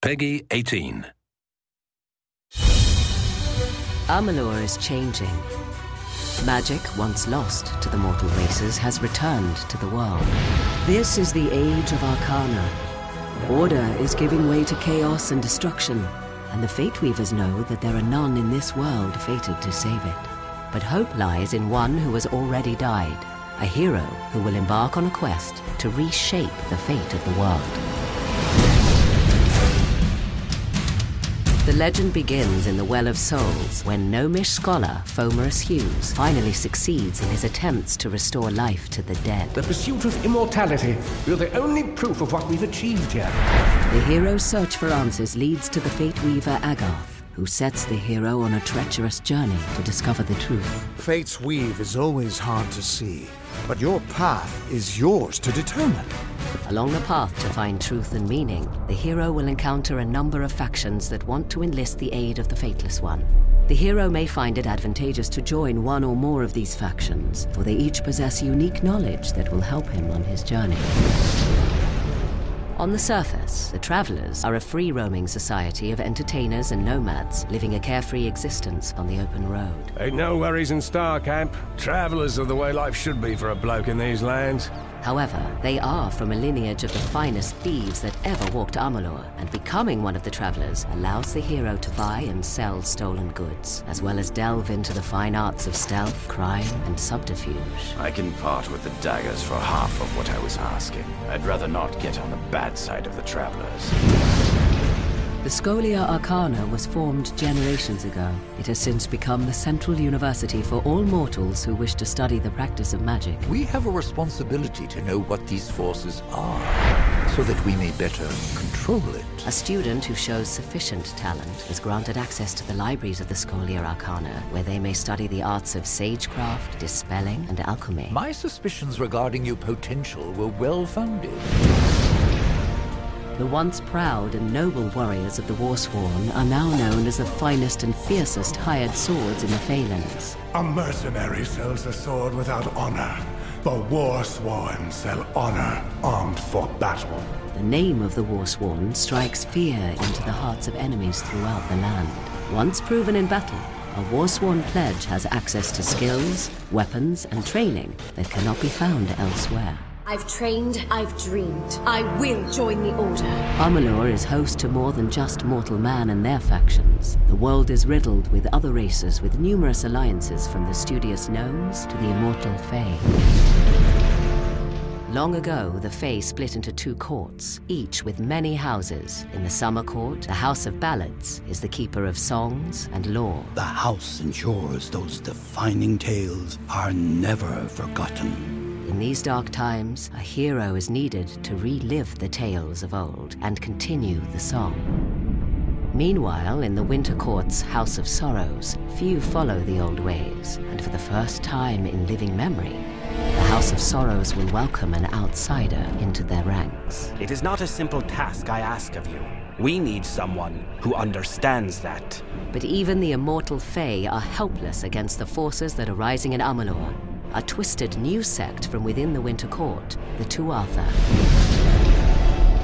Peggy 18. Amalur is changing. Magic, once lost to the mortal races, has returned to the world. This is the age of Arcana. Order is giving way to chaos and destruction, and the Fate Weavers know that there are none in this world fated to save it. But hope lies in one who has already died, a hero who will embark on a quest to reshape the fate of the world. The legend begins in the Well of Souls, when gnomish scholar Fomerus Hughes finally succeeds in his attempts to restore life to the dead. The pursuit of immortality. You're the only proof of what we've achieved here. The hero's search for answers leads to the Fate Weaver Agarth, who sets the hero on a treacherous journey to discover the truth. Fate's weave is always hard to see, but your path is yours to determine. Along the path to find truth and meaning, the hero will encounter a number of factions that want to enlist the aid of the Fateless One. The hero may find it advantageous to join one or more of these factions, for they each possess unique knowledge that will help him on his journey. On the surface, the Travelers are a free-roaming society of entertainers and nomads living a carefree existence on the open road. Ain't no worries in Star Camp. Travelers are the way life should be for a bloke in these lands. However, they are from a lineage of the finest thieves that ever walked Amalur, and becoming one of the Travelers allows the hero to buy and sell stolen goods, as well as delve into the fine arts of stealth, crime, and subterfuge. I can part with the daggers for half of what I was asking. I'd rather not get on the bad side of the Travelers. The Scholia Arcana was formed generations ago. It has since become the central university for all mortals who wish to study the practice of magic. We have a responsibility to know what these forces are, so that we may better control it. A student who shows sufficient talent is granted access to the libraries of the Scholia Arcana, where they may study the arts of sagecraft, dispelling, and alchemy. My suspicions regarding your potential were well-founded. The once proud and noble warriors of the Warsworn are now known as the finest and fiercest hired swords in the Phalanx. A mercenary sells a sword without honor. The Warsworn sell honor armed for battle. The name of the Warsworn strikes fear into the hearts of enemies throughout the land. Once proven in battle, a Warsworn pledge has access to skills, weapons, and training that cannot be found elsewhere. I've trained, I've dreamed. I will join the Order. Amalur is host to more than just mortal man and their factions. The world is riddled with other races with numerous alliances, from the studious gnomes to the immortal Fae. Long ago, the Fae split into two courts, each with many houses. In the Summer Court, the House of Ballads is the keeper of songs and lore. The house ensures those defining tales are never forgotten. In these dark times, a hero is needed to relive the tales of old and continue the song. Meanwhile, in the Winter Court's House of Sorrows, few follow the old ways, and for the first time in living memory, the House of Sorrows will welcome an outsider into their ranks. It is not a simple task I ask of you. We need someone who understands that. But even the immortal Fae are helpless against the forces that are rising in Amalur. A twisted new sect from within the Winter Court, the Tuatha.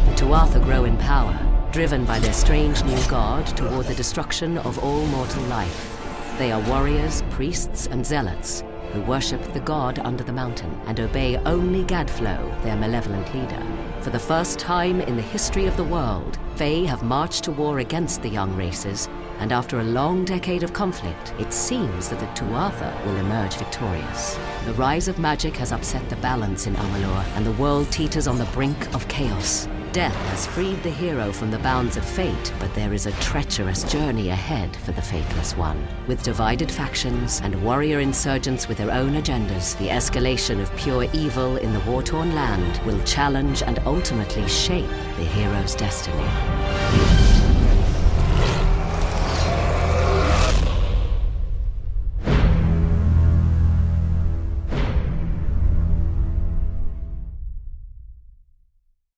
The Tuatha grow in power, driven by their strange new god toward the destruction of all mortal life. They are warriors, priests, and zealots who worship the god under the mountain and obey only Gadflow, their malevolent leader. For the first time in the history of the world, Fae have marched to war against the young races, and after a long decade of conflict, it seems that the Tuatha will emerge victorious. The rise of magic has upset the balance in Amalur, and the world teeters on the brink of chaos. Death has freed the hero from the bounds of fate, but there is a treacherous journey ahead for the Fateless One. With divided factions and warrior insurgents with their own agendas, the escalation of pure evil in the war-torn land will challenge and ultimately shape the hero's destiny.